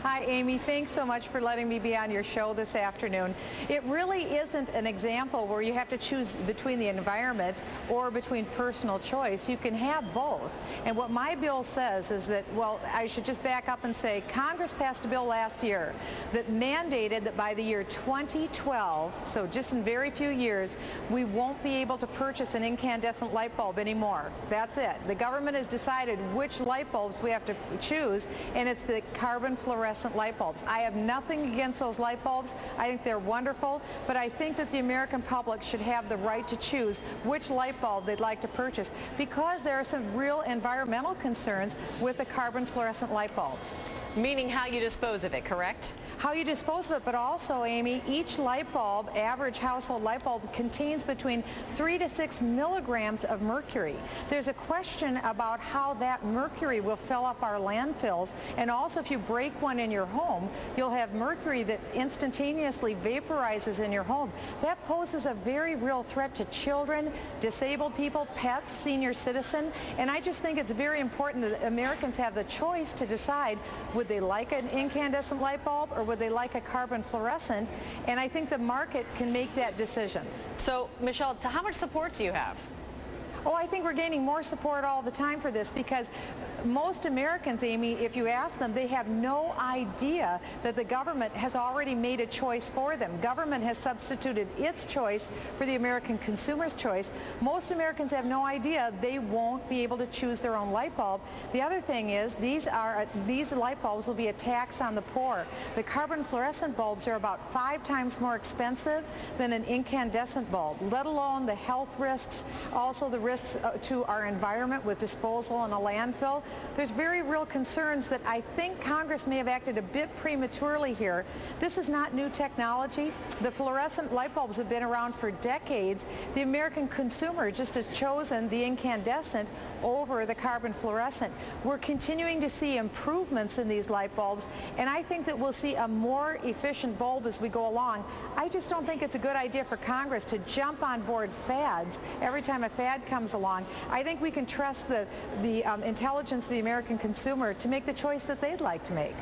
Hi, Amy. Thanks so much for letting me be on your show this afternoon. It really isn't an example where you have to choose between the environment or between personal choice. You can have both. And what my bill says is that, well, I should just back up and say Congress passed a bill last year that mandated that by the year 2012, so just in very few years, we won't be able to purchase an incandescent light bulb anymore. That's it. The government has decided which light bulbs we have to choose, and it's the carbon fluorescent light bulbs. I have nothing against those light bulbs. I think they're wonderful, but I think that the American public should have the right to choose which light bulb they'd like to purchase, because there are some real environmental concerns with the carbon fluorescent light bulb. Meaning how you dispose of it, correct? How you dispose of it, but also, Amy, each light bulb, average household light bulb, contains between 3 to 6 milligrams of mercury. There's a question about how that mercury will fill up our landfills, and also if you break one in your home, you'll have mercury that instantaneously vaporizes in your home. That poses a very real threat to children, disabled people, pets, senior citizens, and I just think it's very important that Americans have the choice to decide, would they like an incandescent light bulb or would they like a carbon fluorescent, and I think the market can make that decision. So, Michelle, how much support do you have? Oh, I think we're gaining more support all the time for this, because most Americans, Amy, if you ask them, they have no idea that the government has already made a choice for them. Government has substituted its choice for the American consumer's choice. Most Americans have no idea they won't be able to choose their own light bulb. The other thing is these light bulbs will be a tax on the poor. The carbon fluorescent bulbs are about 5 times more expensive than an incandescent bulb, let alone the health risks, also the risks to our environment with disposal in a landfill. There's very real concerns that I think Congress may have acted a bit prematurely here. This is not new technology. The fluorescent light bulbs have been around for decades. The American consumer just has chosen the incandescent over the carbon fluorescent. We're continuing to see improvements in these light bulbs, and I think that we'll see a more efficient bulb as we go along. I just don't think it's a good idea for Congress to jump on board fads every time a fad comes along. I think we can trust the intelligence of the American consumer to make the choice that they'd like to make.